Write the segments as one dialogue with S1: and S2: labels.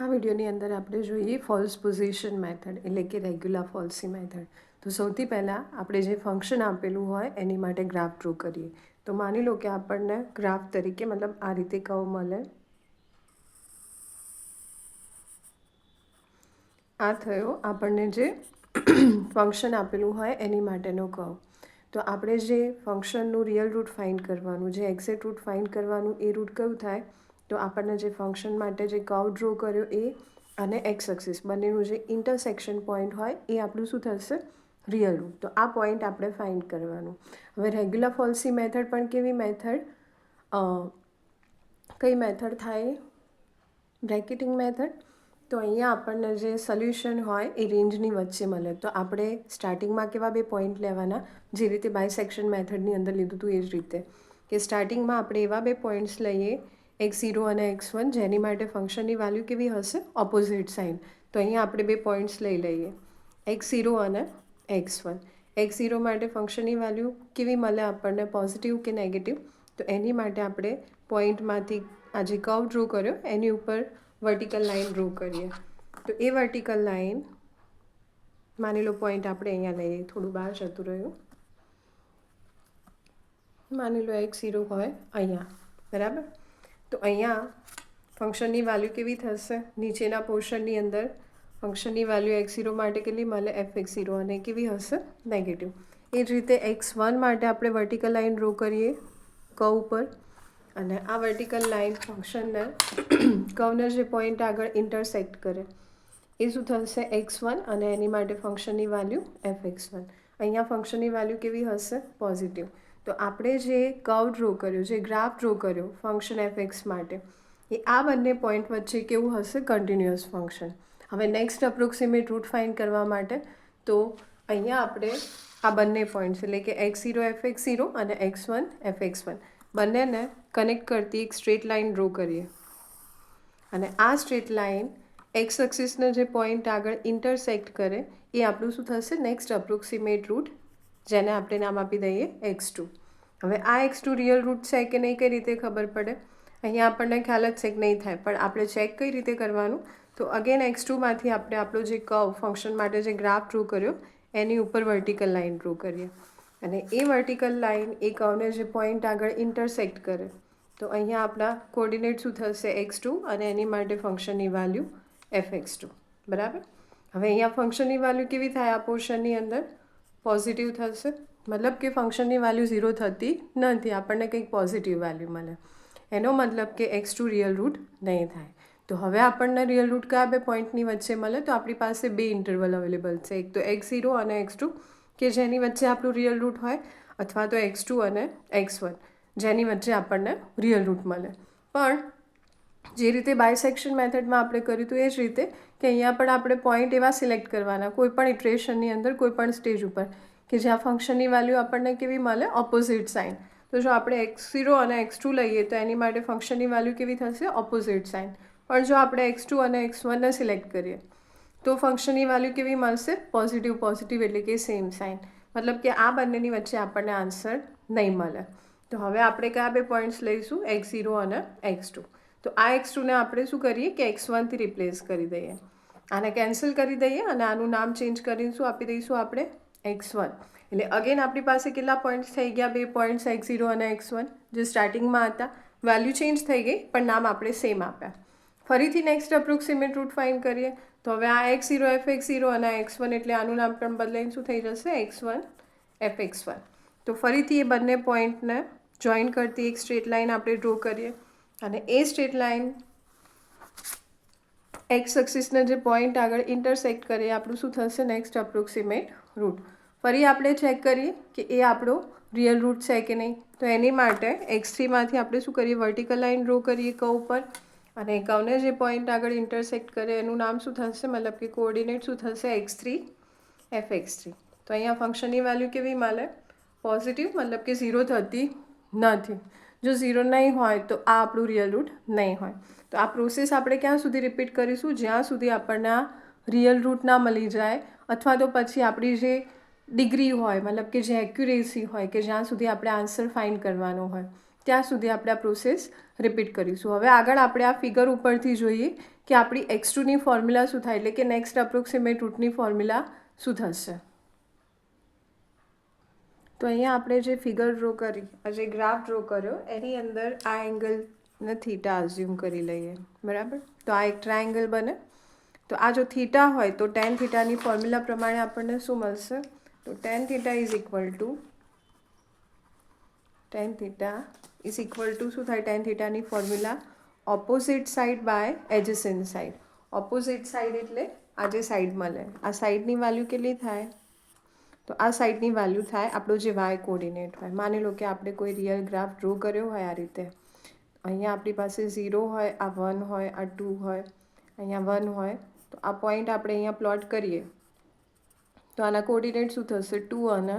S1: આ વિડીયોની અંદર આપણે જોઈએ ફોલ્સ પોઝિશન મેથડ એટલે કે રેગ્યુલર ફોલ્સી મેથડ. તો સૌથી પહેલાં આપણે જે ફંક્શન આપેલું હોય એની માટે ગ્રાફ ડ્રો કરીએ. તો માની લો કે આપણને ગ્રાફ તરીકે મતલબ આ રીતે કર્વ મળે. આ થયો આપણને જે ફંક્શન આપેલું હોય એની માટેનો કર્વ. તો આપણે જે ફંક્શનનું રિયલ રૂટ ફાઇન્ડ કરવાનું, જે એક્ઝેક્ટ રૂટ ફાઇન્ડ કરવાનું, એ રૂટ કયું થાય? તો આપણને જે ફંક્શન માટે જે કર્વ ડ્રો કર્યો એ અને એક્સ એક્સિસ બંનેનું જે ઇન્ટરસેક્શન પોઈન્ટ હોય એ આપણું શું થશે? Real root. તો આ પોઈન્ટ આપણે ફાઇન્ડ કરવાનું. હવે રેગ્યુલર ફોલ્સી મેથડ પણ કેવી મેથડ? કઈ મેથડ થાય? બ્રેકેટિંગ મેથડ. તો અહીંયા આપણને જે સોલ્યુશન હોય એ રેન્જની વચ્ચે મળે. તો આપણે સ્ટાર્ટિંગમાં કેવા બે પોઈન્ટ લેવાના, જે રીતે બાયસેક્શન મેથડની અંદર લીધું હતું એ જ રીતે, કે સ્ટાર્ટિંગમાં આપણે એવા બે પોઈન્ટ્સ લઈએ x0 અને x1 જેની માટે ફંક્શનની વેલ્યુ કેવી હશે? Opposite sign. તો અહીંયા આપણે બે પોઈન્ટ્સ લઈ લઈએ x0 અને x1. x0 માટે ફંક્શનની વેલ્યુ કેવી મળે આપણને? પોઝિટિવ કે નેગેટિવ? તો એની માટે આપણે પોઈન્ટમાંથી આ જે કર્વ ડ્રો કર્યો એની ઉપર વર્ટિકલ લાઇન ડ્રો કરીએ. તો એ વર્ટિકલ લાઇન, માની લો પોઈન્ટ આપણે અહીંયા લઈએ, થોડું બહાર જતું રહ્યું, માની લો x0 હોય અહીંયા, બરાબર. તો અહીંયા ફંક્શનની વેલ્યુ કેવી થશે? નીચેના પોર્શનની અંદર ફંક્શનની વેલ્યુ x0 માટે કેટલી મળે? fx0, અને કેવી હશે? નેગેટિવ. એ જ રીતે x1 માટે આપણે વર્ટિકલ લાઇન ડ્રો કરીએ કર્વ ઉપર, અને આ વર્ટિકલ લાઇન ફંક્શનને કર્વને જે પોઈન્ટ આગળ ઇન્ટરસેક્ટ કરે એ શું થશે? x1, અને એની માટે ફંક્શનની વેલ્યુ fx1. અહીંયા ફંક્શનની વેલ્યુ કેવી હશે? પોઝિટિવ. તો આપણે જે કર્વ ડ્રો કર્યો, જે ગ્રાફ ડ્રો કર્યો ફંક્શન fx માટે, એ આ બંને પોઈન્ટ વચ્ચે કેવું હશે? Continuous function. હવે નેક્સ્ટ અપ્રોક્સિમેટ રૂટ ફાઇન્ડ કરવા માટે, તો અહીંયા આપણે આ બંને પોઈન્ટ્સ એટલે કે x0 fx0 અને x1 fx1 બંનેને કનેક્ટ કરતી એક સ્ટ્રેટ લાઇન ડ્રો કરીએ. અને આ સ્ટ્રેટ લાઇન એક્સ એક્સિસને જે પોઈન્ટ આગળ ઇન્ટરસેક્ટ કરે એ આપણું શું થશે? નેક્સ્ટ અપ્રોક્સિમેટ રૂટ, જેને આપણે નામ આપી દઈએ x2. હવે આ x2 રિયલ રૂટ છે કે નહીં, કઈ રીતે ખબર પડે? અહીંયા આપણને ખ્યાલ જ છે કે નહીં થાય, પણ આપણે ચેક કઈ રીતે કરવાનું? તો અગેન x2માંથી આપણે આપણો જે કર્વ ફંક્શન માટે જે ગ્રાફ ડ્રો કર્યો એની ઉપર વર્ટિકલ લાઇન ડ્રો કરીએ. અને એ વર્ટિકલ લાઇન એ કર્વને જે પોઈન્ટ આગળ ઇન્ટરસેક્ટ કરે, તો અહીંયા આપણા કોઓર્ડિનેટ શું થશે? x2, અને એની માટે ફંક્શનની વેલ્યુ fx2, બરાબર. હવે અહીંયા ફંક્શનની વેલ્યુ કેવી થાય? આ પોર્શનની અંદર પોઝિટિવ થશે, મતલબ કે ફંક્શનની વેલ્યુ 0 થતી નથી, આપણને કંઈક પોઝિટિવ વેલ્યુ મળે. એનો મતલબ કે x2 રિયલ રૂટ નહીં થાય. તો હવે આપણને રિયલ રૂટ કયા બે પોઈન્ટની વચ્ચે મળે? તો આપણી પાસે બે ઇન્ટરવલ અવેલેબલ છે, એક તો x0 અને x2 કે જેની વચ્ચે આપણું રિયલ રૂટ હોય, અથવા તો x2 અને x1 જેની વચ્ચે આપણને રિયલ રૂટ મળે. પણ જે રીતે બાયસેક્શન મેથડમાં આપણે કર્યું હતું એ જ રીતે કે અહીંયા પણ આપણે પોઈન્ટ એવા સિલેક્ટ કરવાના કોઈ પણ ઇટરેશનની અંદર, કોઈ પણ સ્ટેજ ઉપર, કે જ્યાં ફંક્શનની વેલ્યુ આપણને કેવી મળે? Opposite sign. તો જો આપણે x0 અને x2 લઈએ તો એની માટે ફંક્શનની વેલ્યુ કેવી થશે? Opposite sign. પણ જો આપણે x2 અને x1ને સિલેક્ટ કરીએ તો ફંક્શનની વેલ્યુ કેવી મળશે? પોઝિટિવ પોઝિટિવ, એટલે કે સેમ સાઇન. મતલબ કે આ બંનેની વચ્ચે આપણને આન્સર નહીં મળે. તો હવે આપણે કયા બે પોઈન્ટ્સ લઈશું? x0 અને x2. તો આ x2ને આપણે શું કરીએ કે x1થી રિપ્લેસ કરી દઈએ, આને કેન્સલ કરી દઈએ અને આનું નામ ચેન્જ કરીશું, આપી દઈશું આપણે x1. એટલે અગેન આપણી પાસે કેટલા પોઈન્ટ્સ થઈ ગયા? બે પોઈન્ટ્સ x0 અને x1 જે સ્ટાર્ટિંગમાં હતા. વેલ્યુ ચેન્જ થઈ ગઈ પણ નામ આપણે સેમ આપ્યા. ફરીથી નેક્સ્ટ અપ્રોક્સિમેટ રૂટ ફાઇન્ડ કરીએ. તો હવે આ x0 fx0 અને x1 એટલે આનું નામ પણ બદલાઈને શું થઈ જશે? x1 fx1. તો ફરીથી એ બંને પોઈન્ટને જોઈન કરતી એક સ્ટ્રેટ લાઇન આપણે ડ્રો કરીએ, અને એ સ્ટ્રેટ લાઇન એક્સ એક્સિસને જે પોઈન્ટ આગળ ઇન્ટરસેક્ટ કરીએ આપણું શું થશે? Next approximate root. ફરી આપણે ચેક કરીએ કે એ આપણો રિયલ રૂટ છે કે નહીં. તો એની માટે x3માંથી આપણે શું કરીએ? વર્ટિકલ લાઇન ડ્રો કરીએ કર્વ ઉપર, અને કર્વને જે પોઈન્ટ આગળ ઇન્ટરસેક્ટ કરે એનું નામ શું થશે? મતલબ કે કોઓર્ડિનેટ શું થશે? x3 fx3. તો અહીંયા ફંક્શનની વેલ્યુ કેવી મળે? પોઝિટિવ, મતલબ કે 0 થતી નથી. જો 0 નહીં હોય તો આ આપણું રિયલ રૂટ નહીં હોય. તો આ પ્રોસેસ આપણે ક્યાં સુધી રિપીટ કરીશું? જ્યાં સુધી આપણને આ રિયલ રૂટ ના મળી જાય, અથવા તો પછી આપણી જે ડિગ્રી હોય, મતલબ કે જે એક્યુરેસી હોય, કે જ્યાં સુધી આપણે આન્સર ફાઇન્ડ કરવાનો હોય, ત્યાં સુધી આપણે આ પ્રોસેસ રિપીટ કરીશું. હવે આગળ આપણે આ ફિગર ઉપરથી જોઈએ કે આપણી x2ની ફોર્મ્યુલા શું થાય, એટલે કે નેક્સ્ટ અપ્રોક્સિમેટ રૂટની ફોર્મ્યુલા શું થશે. તો અહીંયા આપણે જે ફિગર ડ્રો કરી, આ જે ગ્રાફ ડ્રો કર્યો, એની અંદર આ એંગલને થીટા અઝ્યુમ કરી લઈએ. બરાબર. તો આ એક ટ્રાયેંગલ બને. તો આ જો થીટા હોય તો ટેન થીટાની ફોર્મ્યુલા પ્રમાણે આપણને શું મળશે, તો tan theta is equal to શું થાય, ટેન થીટાની formula opposite side by adjacent side. Opposite side એટલે આ જે સાઈડ મળે, આ સાઈડની વેલ્યુ કેટલી થાય, તો આ સાઈડની વેલ્યુ થાય આપણો જે વાય કોર્ડિનેટ હોય. માની લો કે આપણે કોઈ રિયલ ગ્રાફ ડ્રો કર્યો હોય આ રીતે. અહીંયા આપણી પાસે 0 હોય, આ 1 હોય, આ 2 હોય, અહીંયા 1 હોય. તો આ પોઈન્ટ આપણે અહીંયા પ્લોટ કરીએ તો આના કોર્ડિનેટ શું થશે, 2 અને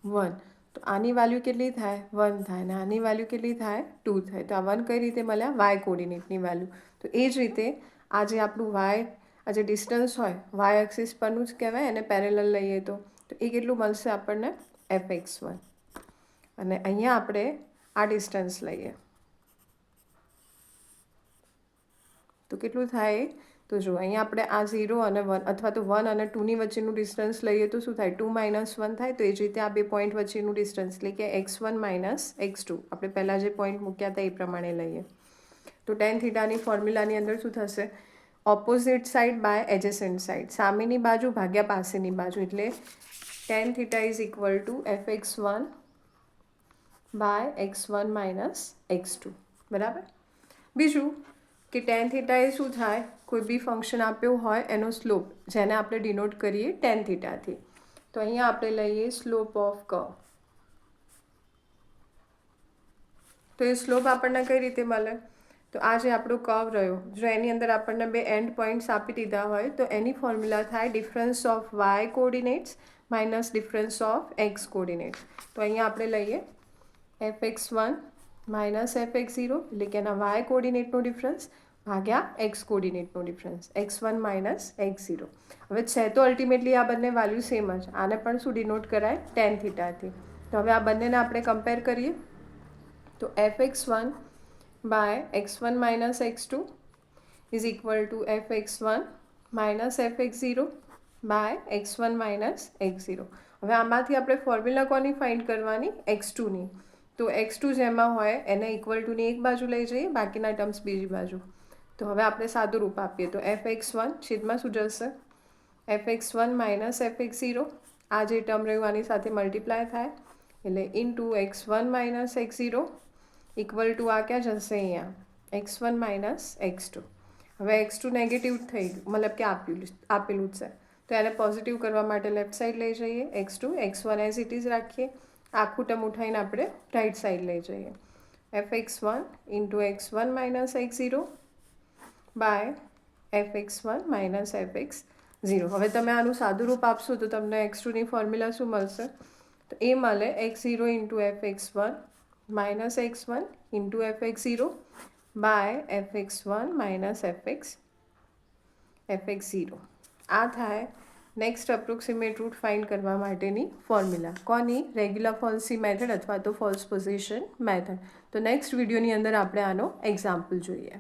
S1: 1. તો આની વેલ્યુ કેટલી થાય, 1 થાય, અને આની વેલ્યુ કેટલી થાય, 2 થાય. તો આ 1 કઈ રીતે મળ્યા, વાય કોર્ડિનેટની વેલ્યુ. તો એ જ રીતે આ જે આપણું વાય, આ જે ડિસ્ટન્સ હોય વાય એક્સિસ પરનું જ કહેવાય, એને પેરેલલ લઈએ તો એ કેટલું મળશે આપણને, fx1. અને અહીંયા આપણે આ ડિસ્ટન્સ લઈએ તો કેટલું થાય, તો જો અહીંયા આપણે આ 0 અને 1 અથવા તો 1 અને 2ની વચ્ચેનું ડિસ્ટન્સ લઈએ તો શું થાય, 2 - 1 થાય. તો એ જ રીતે આ બે પોઈન્ટ વચ્ચેનું ડિસ્ટન્સ એટલે કે x1 - x2 આપણે પહેલાં જે પોઈન્ટ મૂક્યા હતા એ પ્રમાણે લઈએ. તો ટેન થીટાની ફોર્મ્યુલાની અંદર શું થશે, opposite side by adjacent side, સામેની બાજુ ભાગ્યા પાસેની બાજુ, એટલે tan theta is equal to fx1 by x1 - x2. બરાબર. બીજું કે ટેન થીટા એ શું થાય, કોઈ બી ફંક્શન આપ્યું હોય એનો સ્લોપ, જેને આપણે ડિનોટ કરીએ ટેન થીટાથી. તો અહીંયા આપણે લઈએ સ્લોપ ઓફ કર્વ. તો એ સ્લોપ આપણને કઈ રીતે મળે, તો આ જે આપણો કર્વ રહ્યો, જો એની અંદર આપણને બે એન્ડ પોઈન્ટ્સ આપી દીધા હોય તો એની ફોર્મ્યુલા થાય difference of y coordinates minus difference of x coordinates. તો અહીંયા આપણે લઈએ fx1 માઇનસ fx0, એટલે કે એના વાય કોર્ડિનેટનો ડિફરન્સ ભાગ્યા એક્સ કોર્ડિનેટનો ડિફરન્સ, x1 માઇનસ x0. હવે છે તો અલ્ટિમેટલી આ બંને વેલ્યુ સેમ જ, આને પણ શું ડિનોટ કરાય, ટેન થીટાથી. તો હવે આ બંનેને આપણે કમ્પેર કરીએ તો fx1 by x1 minus x2 is equal to fx1 minus fx0 by x1 minus x0. હવે આમાંથી આપણે ફોર્મ્યુલા કોની ફાઇન્ડ કરવાની, x2ની. તો x2 જેમાં હોય એને ઇક્વલ ટુની એક બાજુ લઈ જઈએ, બાકીના ટર્મ્સ બીજી બાજુ. તો હવે આપણે સાદું રૂપ આપીએ તો fx1 છેદમાં શું જશે, fx1 માઇનસ fx0, આ જે ટર્મ રહ્યું આની સાથે મલ્ટીપ્લાય થાય એટલે into x1 minus x0 equal to આ ક્યાં જશે, અહીંયા x1 માઇનસ x2. હવે x2 નેગેટિવ થઈ ગયું, મતલબ કે આપેલું જ છે, તો એને પોઝિટિવ કરવા માટે લેફ્ટ સાઈડ લઈ જઈએ x2, x1 as it is રાખીએ, આખું ટર્મ ઉઠાવીને આપણે રાઈટ સાઈડ લઈ જઈએ. fx1 into x1 minus x0 by fx1 minus fx0. હવે તમે આનું સાદું રૂપ આપશો તો તમને x2ની ફોર્મ્યુલા શું મળશે, તો એ મળે x0 into fx1 minus x1 into fx0 by fx1 minus fx0. આ થાય નેક્સ્ટ અપ્રોક્સિમેટ રૂટ ફાઇન્ડ કરવા માટેની ફોર્મ્યુલા. કોની, રેગ્યુલર ફોલ્સી મેથડ અથવા તો ફોલ્સ પોઝિશન મેથડ. તો નેક્સ્ટ વિડીયોની અંદર આપણે આનો એક્ઝામ્પલ જોઈએ.